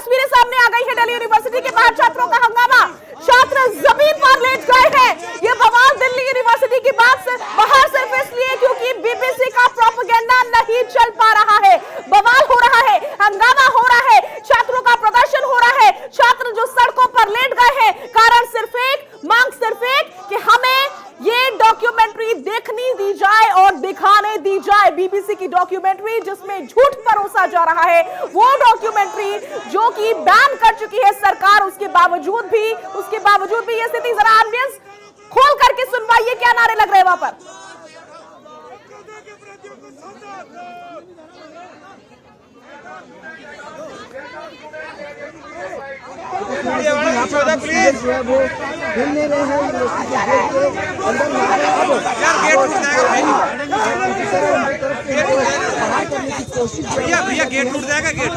तस्वीरें सामने आ गई है। दिल्ली यूनिवर्सिटी के बाहर छात्रों का हंगामा, छात्र जमीन पर लेट गए हैं। ये बवाल दिल्ली यूनिवर्सिटी के बाहर सिर्फ इसलिए क्योंकि बीबीसी का प्रोपेगेंडा नहीं चल पा रहा है। बवाल हो रहा है, हंगामा हो रहा है, छात्रों का प्रदर्शन हो रहा है। छात्र जो सड़कों पर लेट गए हैं, कारण सिर्फ एक, मांग सिर्फ एक कि हमें ये डॉक्यूमेंट्री देखनी दी जाए और दिखाने दी जाए। बीबीसी की डॉक्यूमेंट्री जिसमें झूठ परोसा जा रहा है, वो डॉक्यूमेंट्री जो कि बैन कर चुकी है सरकार, उसके बावजूद भी ये स्थिति। जरा एम्बियंस खोल करके सुनवाइए, क्या नारे लग रहे हैं वहां पर। प्लीज वो हिल नहीं रहे हैं, भैया गेट टूट जाएगा। गेट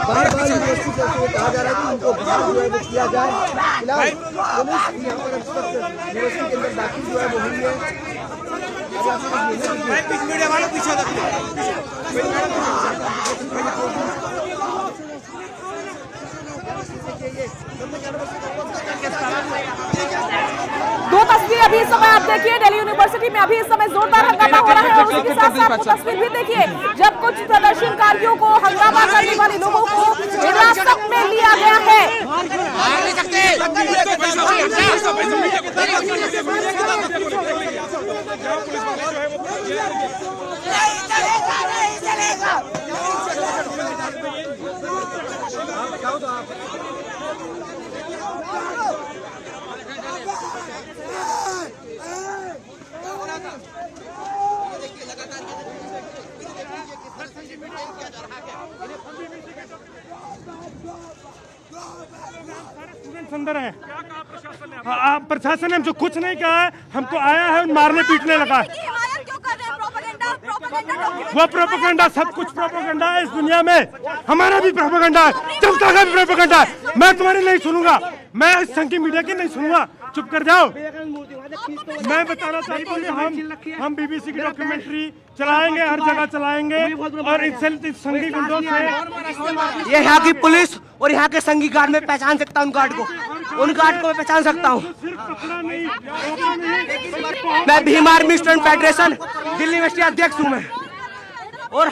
बार बार यूनिवर्सिटी से कहा जा रहा है कि उनको बाहर जो है वो किया जाए। फिलहाल पुलिस यहाँ पर यूनिवर्सिटी के अंदर दाखिल जो है वो हुई है। मीडिया वालों पीछे दो तस्वीरें अभी इस समय आप देखिए, दिल्ली यूनिवर्सिटी में अभी इस समय जोरदार हंगामा हो रहा है और उसके साथ साथ तस्वीर भी देखिए जब कुछ प्रदर्शनकारियों को, हंगामा करने वाले लोगों को हिरासत में लिया गया है। अंदर है प्रशासन ने हमसे कुछ नहीं कहा है, हमको आया है मारने पीटने लगा है। वो प्रोपेगेंडा, सब कुछ प्रोपेगेंडा है इस दुनिया में। हमारा भी प्रोपेगेंडा है, जनता का भी प्रोपेगेंडा है। मैं तुम्हारी नहीं सुनूंगा, मैं इस संघ की मीडिया की नहीं सुनूंगा। चुप कर जाओ। मैं बताना चाहता हूँ हम बीबीसी की डॉक्यूमेंट्री चलाएंगे, हर जगह चलाएंगे और इससे संघी गुंडों से। ये यहाँ की पुलिस और यहाँ के संघी गार्ड में पहचान सकता हूँ, उन गार्ड को मैं पहचान सकता हूँ। मैं Bhim army student federation Delhi university अध्यक्ष हूँ मैं। और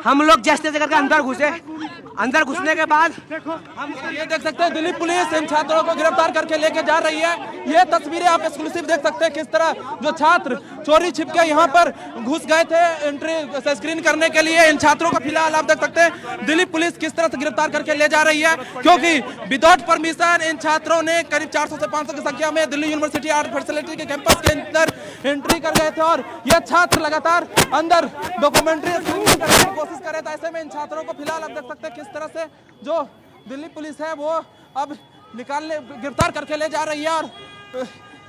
हम लोग जैसे करके अंदर घुसे, अंदर घुसने के बाद हम ये देख सकते हैं दिल्ली पुलिस इन छात्रों को गिरफ्तार करके लेके जा रही है। ये तस्वीरें आप एक्सक्लूसिव देख सकते हैं, किस तरह जो छात्र चोरी छिपके यहाँ पर घुस गए थे एंट्री स्क्रीन करने के लिए। इन छात्रों को फिलहाल आप देख सकते हैं दिल्ली पुलिस किस तरह से गिरफ्तार करके ले जा रही है, क्योंकि विदाउट परमिशन इन छात्रों ने करीब 400 से 500 की संख्या में दिल्ली यूनिवर्सिटी आर्ट फैसिलिटी के कैंपस के अंदर एंट्री कर गए थे और ये छात्र लगातार अंदर डॉक्यूमेंट्री करने की कोशिश कर रहे थे। ऐसे में इन छात्रों को फिलहाल आप देख सकते हैं किस तरह से जो दिल्ली पुलिस है वो अब गिरफ्तार करके ले जा रही है। और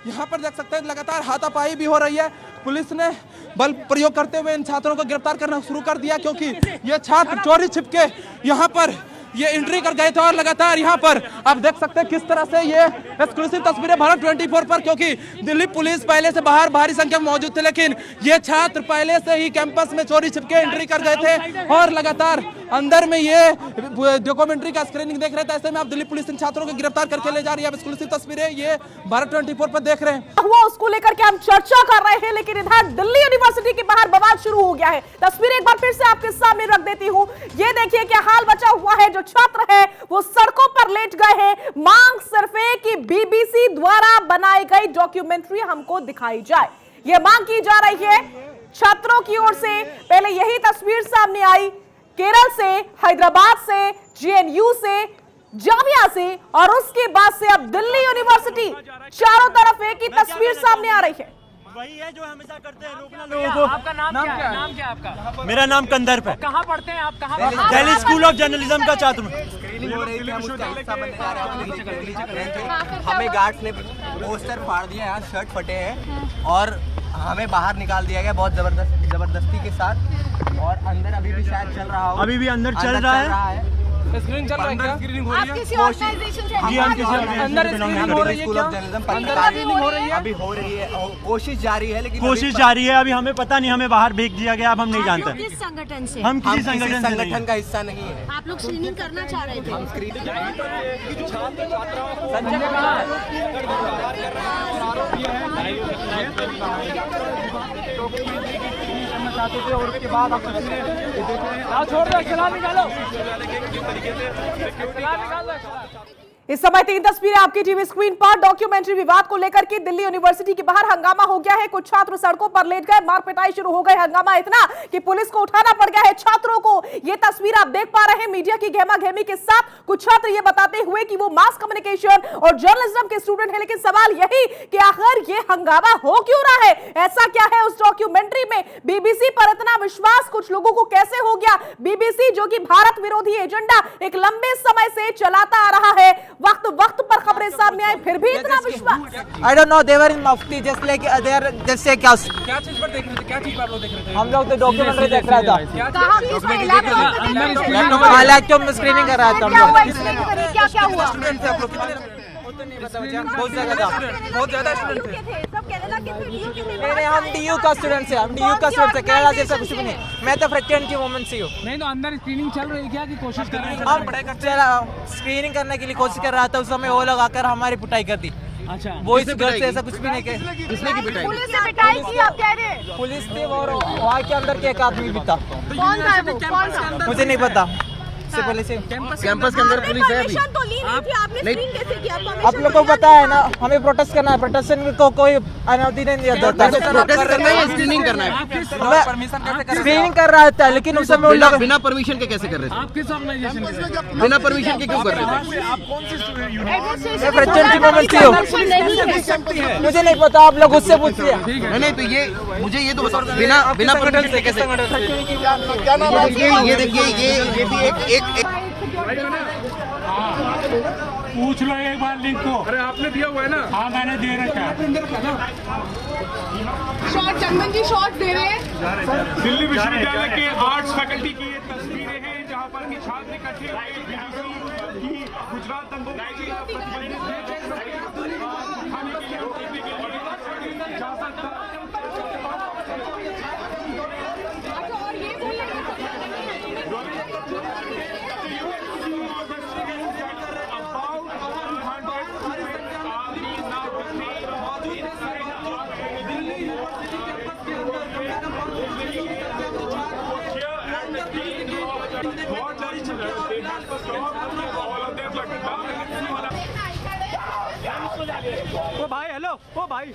यहाँ पर देख सकते हैं लगातार हाथापाई भी हो रही है। पुलिस ने बल प्रयोग करते हुए इन छात्रों को गिरफ्तार करना शुरू कर दिया, क्योंकि ये छात्र चोरी छिपके यहाँ पर ये एंट्री कर गए थे और लगातार यहाँ पर आप देख सकते हैं किस तरह से ये एक्सक्लूसिव तस्वीरें भारत 24 पर, क्योंकि दिल्ली पुलिस पहले से बाहर भारी संख्या में मौजूद थे, लेकिन ये छात्र पहले से ही कैंपस में चोरी छिपके एंट्री कर गए थे और लगातार अंदर में ये डॉक्यूमेंट्री का स्क्रीनिंग देख रहे थे। ऐसे में आप दिल्ली पुलिस इन छात्रों को गिरफ्तार करके ले जा रही है। एक्सक्लूसिव तस्वीरें ये भारत 24 पर देख रहे हैं। हुआ उसको लेकर के हम चर्चा कर रहे हैं, लेकिन इधर दिल्ली यूनिवर्सिटी के बाहर बवाल शुरू हो गया है। तस्वीर एक बार फिर से आपके सामने रख देती हूँ। ये देखिए क्या हाल बचा हुआ है। जो छात्र है वो सड़कों पर लेट गए हैं। मांग सिर्फ है कि बीबीसी द्वारा बनाई गई डॉक्यूमेंट्री हमको दिखाई जाए। ये मांग की जा रही है छात्रों की ओर से। पहले यही तस्वीर सामने आई केरल से, हैदराबाद से, जेएनयू से, जामिया से और उसके बाद से अब दिल्ली यूनिवर्सिटी। चारों तरफ एक ही तस्वीर सामने आ रही है। वही है जो हमेशा करते हैं, रोकना लोगों को। आपका नाम क्या है? नाम क्या है आपका? मेरा नाम कंदर्प है। कहाँ पढ़ते हैं आप? कहाँ? दिल्ली स्कूल ऑफ जर्नलिज्म का छात्र हूँ। हमें गार्ड्स ने पोस्टर फाड़ दिया, यहाँ शर्ट फटे हैं और हमें बाहर निकाल दिया गया बहुत जबरदस्ती के साथ। और अंदर अभी भी शायद चल रहा हो, अभी भी अंदर चल रहा है। स्क्रीनिंग चल रहा है क्या? स्क्रीनिंग हो आप किसी ऑर्गेनाइजेशन से जी हम किसी अंदर स्क्रीनिंग हो रही है क्या? स्क्रीनिंग हो रही है, अभी हो रही है, कोशिश जारी है, लेकिन कोशिश जारी है। अभी हमें पता नहीं, हमें बाहर भेज दिया गया। अब हम नहीं जानते किस संगठन से? हम हम किसी संगठन का हिस्सा नहीं है। आप लोग स्क्रीनिंग करना चाह रहे थे? हम स्क्रीनिंग और उसके बाद आप छोड़ दो, चला निकालो, चला निकालो। इस समय 3 तस्वीरें आपकी टीवी स्क्रीन पर। डॉक्यूमेंट्री विवाद को लेकर के दिल्ली यूनिवर्सिटी के बाहर हंगामा हो गया है। कुछ छात्र सड़कों पर लेट गए, मार पिटाई शुरू हो गई। हंगामा इतना कि पुलिस को उठाना पड़ गया है छात्रों को। ये तस्वीर आप देख पा रहे हैं मीडिया की घेमा घेमी के साथ। कुछ छात्र ये बताते हुए कि वो मास कम्युनिकेशन और जर्नलिज्म के स्टूडेंट है, लेकिन सवाल यही कि आखिर ये हंगामा हो क्यों रहा है? ऐसा क्या है उस डॉक्यूमेंट्री में? बीबीसी पर इतना विश्वास कुछ लोगों को कैसे हो गया? बीबीसी जो कि भारत विरोधी एजेंडा एक लंबे समय से चलाता आ रहा है, वक्त वक्त पर खबरें सामने आई, फिर भी इतना विश्वास। I don't know, they were in mufti just like they are just like us. क्या चीज पर देख रहे थे? क्या चीज पर आप लोग देख रहे थे? हम लोग तो डॉक्यूमेंट्री देख रहा था। कहाँ किस में? लैपटॉप हाँ, लैपटॉप में स्क्रीनिंग कर रहा था हम क्या हुआ? लोग। एक्सप्लेन करिए क्या क्या हुआ? स्टूडेंट थे आप लोग? कितने? बहुत ज्यादा था। बहुत ज्यादा स्टूडेंट थे। सब कनाडा के थे, DU के थे। नहीं, हम डीयू का स्टूडेंट है, हम डीयू का स्टूडेंट है, केरला जैसा कुछ भी नहीं। मैं तो फ्रैक्चर की वोमेन से हूँ। नहीं तो अंदर स्क्रीनिंग चल रही है क्या, की कोशिश कर रहे हैं? हम स्क्रीनिंग करने के लिए कोशिश कर रहा था, उस समय वो लोग आकर हमारी पिटाई कर दी। अच्छा, वो इस घर से ऐसा कुछ भी नहीं किया। किसने की पिटाई? पुलिस ने पिटाई की आप कह रहे हैं? पुलिस थी और वहाँ के अंदर के एक आदमी भी था, कौन था वो? कौन था? मुझे नहीं पता। से पहले से कैंपस के अंदर पुलिस है अभी? परमिशन तो ली नहीं थी आपने, स्क्रीन कैसे किया? आप लोग को पता है ना, हमें प्रोटेस्ट करना है, प्रोटेस्ट को कोई अनुमति नहीं दिया जाता। प्रोटेस्ट करना है या स्क्रीनिंग करना है? परमिशन कैसे कर? स्क्रीनिंग कर रहा था, लेकिन उस समय उन लोग बिना परमिशन के कैसे कर रहे थे? आप किस ऑर्गेनाइजेशन के? बिना परमिशन के क्यों कर रहे थे? आप कौन सी स्टूडेंट? मैं फ्रैक्चर की वोमेन से हूँ। मुझे नहीं पता, आप लोग उससे पूछिए। नहीं तो ये मुझे ये तो बताओ, बिना परमिशन के कैसे? ये देखिए, ये भी एक पूछ लो एक बार लिंक को। अरे आपने दिया हुआ है ना? हाँ मैंने दे रखा है। शॉर्ट चंदन जी शॉर्ट दे रहे हैं। दिल्ली विश्वविद्यालय के आर्ट्स फैकल्टी की ये तस्वीरें हैं, जहाँ पर कि छात्र इकट्ठे हुए की गुजरात दंगों के खिलाफ ओ भाई, हेलो, ओ भाई।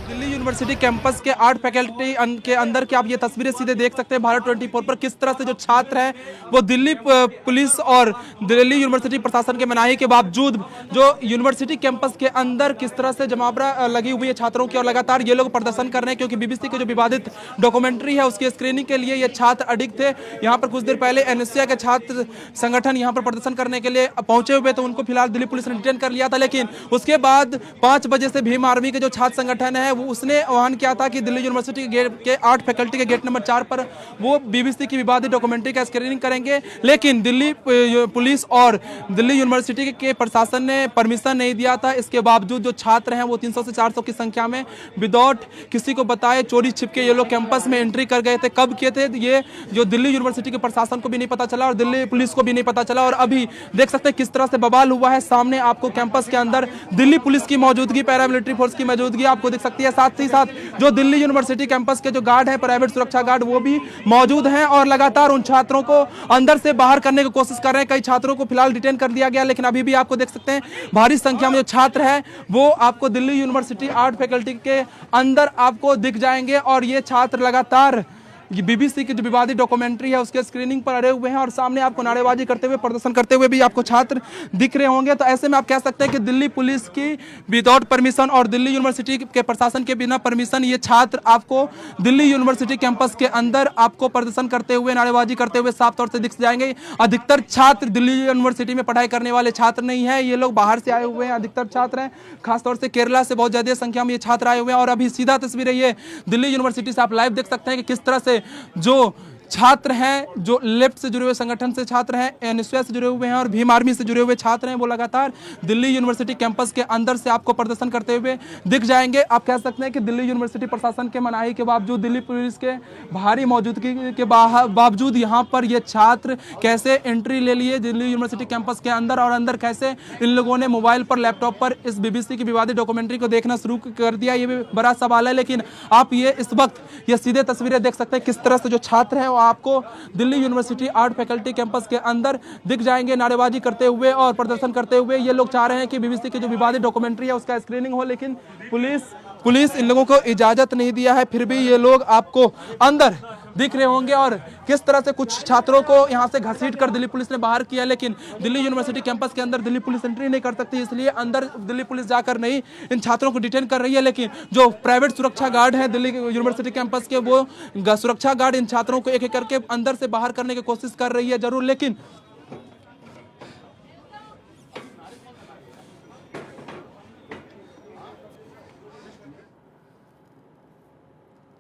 दिल्ली यूनिवर्सिटी कैंपस के आर्ट फैकल्टी के अंदर की आप ये तस्वीरें सीधे देख सकते हैं भारत 24 पर, किस तरह से जो छात्र हैं वो दिल्ली पुलिस और दिल्ली यूनिवर्सिटी प्रशासन के मनाही के बावजूद जो यूनिवर्सिटी कैंपस के अंदर किस तरह से जमावड़ा लगी हुई है छात्रों की, और लगातार ये लोग प्रदर्शन कर रहे हैं क्योंकि बीबीसी की जो विवादित डॉक्यूमेंट्री है उसकी स्क्रीनिंग के लिए ये छात्र अडिग थे। यहाँ पर कुछ देर पहले एनएसयूआई के छात्र संगठन यहाँ पर प्रदर्शन करने के लिए पहुंचे हुए थे, उनको फिलहाल दिल्ली पुलिस ने डिटेन कर लिया था, लेकिन उसके बाद 5 बजे से भीम आर्मी के जो छात्र संगठन है उसने आह्वान किया था कि दिल्ली यूनिवर्सिटी के आर्ट फैकल्टी के गेट नंबर 4 पर वो बीबीसी की विवादित डॉक्यूमेंट्री का स्क्रीनिंग करेंगे, लेकिन दिल्ली पुलिस और दिल्ली यूनिवर्सिटी के प्रशासन ने परमिशन नहीं दिया था। इसके बावजूद जो छात्र हैं वो 300 से 400 की संख्या में विदाउट किसी को बताए चोरी छिपके ये लोग कैंपस में एंट्री कर गए थे। कब किए थे ये जो दिल्ली यूनिवर्सिटी के प्रशासन को भी नहीं पता चला और दिल्ली पुलिस को भी नहीं पता चला, और अभी देख सकते हैं किस तरह से बवाल हुआ है। सामने आपको कैंपस के अंदर दिल्ली पुलिस की मौजूदगी, पैरामिलिट्री फोर्स की मौजूदगी आपको दिख सकती है, साथ ही साथ जो दिल्ली यूनिवर्सिटी कैंपस के जो गार्ड हैं, प्राइवेट सुरक्षा गार्ड, वो भी मौजूद हैं और लगातार उन छात्रों को अंदर से बाहर करने की कोशिश कर रहे हैं। कई छात्रों को फिलहाल डिटेन कर दिया गया, लेकिन अभी भी आपको देख सकते हैं भारी संख्या में जो छात्र हैं वो आपको दिल्ली यूनिवर्सिटी आर्ट फैकल्टी के अंदर आपको दिख जाएंगे और ये छात्र लगातार ये बीबीसी की जो विवादित डॉक्यूमेंट्री है उसके स्क्रीनिंग पर अड़े हुए हैं और सामने आपको नारेबाजी करते हुए, प्रदर्शन करते हुए भी आपको छात्र दिख रहे होंगे। तो ऐसे में आप कह सकते हैं कि दिल्ली पुलिस की विदाउट परमिशन और दिल्ली यूनिवर्सिटी के प्रशासन के बिना परमिशन ये छात्र आपको दिल्ली यूनिवर्सिटी कैंपस के अंदर आपको प्रदर्शन करते हुए, नारेबाजी करते हुए साफ तौर से दिख जाएंगे। अधिकतर छात्र दिल्ली यूनिवर्सिटी में पढ़ाई करने वाले छात्र नहीं है, ये लोग बाहर से आए हुए हैं, अधिकतर छात्र हैं, खासतौर से केरला से बहुत ज्यादा संख्या में ये छात्र आए हुए हैं। और अभी सीधा तस्वीरें ये दिल्ली यूनिवर्सिटी से आप लाइव देख सकते हैं कि किस तरह से जो छात्र हैं, जो लेफ्ट से जुड़े हुए संगठन से छात्र हैं, एनएसयूआई से जुड़े हुए हैं और भीम आर्मी से जुड़े हुए छात्र हैं, वो लगातार दिल्ली यूनिवर्सिटी कैंपस के अंदर से आपको प्रदर्शन करते हुए दिख जाएंगे। आप कह सकते हैं कि दिल्ली यूनिवर्सिटी प्रशासन के मनाही के बावजूद, दिल्ली पुलिस के भारी मौजूदगी के बावजूद यहाँ पर ये छात्र कैसे एंट्री ले लिए दिल्ली यूनिवर्सिटी कैंपस के अंदर, और अंदर कैसे इन लोगों ने मोबाइल पर, लैपटॉप पर इस बीबीसी की विवादित डॉक्यूमेंट्री को देखना शुरू कर दिया, ये भी बड़ा सवाल है। लेकिन आप ये इस वक्त ये सीधे तस्वीरें देख सकते हैं किस तरह से जो छात्र हैं आपको Delhi university art faculty campus के अंदर दिख जाएंगे नारेबाजी करते हुए और प्रदर्शन करते हुए। ये लोग चाह रहे हैं कि बीबीसी की जो विवादित डॉक्यूमेंट्री है उसका स्क्रीनिंग हो, लेकिन पुलिस इन लोगों को इजाजत नहीं दिया है। फिर भी ये लोग आपको अंदर दिख रहे होंगे और किस तरह से कुछ छात्रों को यहां से घसीट कर दिल्ली पुलिस ने बाहर किया, लेकिन दिल्ली यूनिवर्सिटी कैंपस के अंदर दिल्ली पुलिस एंट्री नहीं कर सकती, इसलिए अंदर दिल्ली पुलिस जाकर नहीं इन छात्रों को डिटेन कर रही है। लेकिन जो प्राइवेट सुरक्षा गार्ड हैं दिल्ली यूनिवर्सिटी कैंपस के, वो सुरक्षा गार्ड इन छात्रों को एक एक करके अंदर से बाहर करने की कोशिश कर रही है जरूर, लेकिन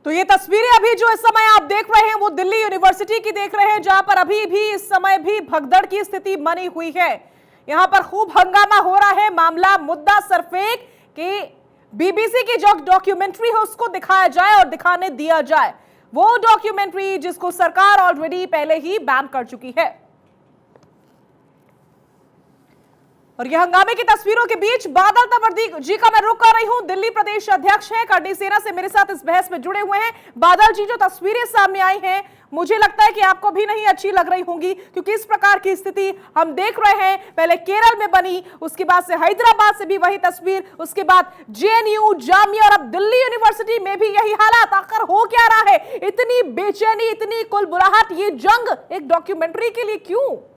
तो ये तस्वीरें अभी जो इस समय आप देख रहे हैं वो दिल्ली यूनिवर्सिटी की देख रहे हैं, जहां पर अभी भी इस समय भी भगदड़ की स्थिति बनी हुई है। यहां पर खूब हंगामा हो रहा है। मामला मुद्दा सिर्फ एक कि बीबीसी की जो डॉक्यूमेंट्री है उसको दिखाया जाए और दिखाने दिया जाए, वो डॉक्यूमेंट्री जिसको सरकार ऑलरेडी पहले ही बैन कर चुकी है। और यह हंगामे की तस्वीरों के बीच बादल तंवर जी का मैं रुख कर रही हूं। दिल्ली प्रदेश अध्यक्ष हैं, करणी सेना से मेरे साथ इस बहस में जुड़े हुए हैं। बादल जी, जो तस्वीरें सामने आई हैं मुझे लगता है कि आपको भी नहीं अच्छी लग रही होंगी, क्योंकि इस प्रकार की स्थिति हम देख रहे हैं। पहले केरल में बनी, उसके बाद से हैदराबाद से भी वही तस्वीर, उसके बाद जेएनयू, जामिया और अब दिल्ली यूनिवर्सिटी में भी यही हालात। आखिर हो क्या रहा है? इतनी बेचैनी, इतनी कुलबुलाहट, ये जंग एक डॉक्यूमेंट्री के लिए क्यों?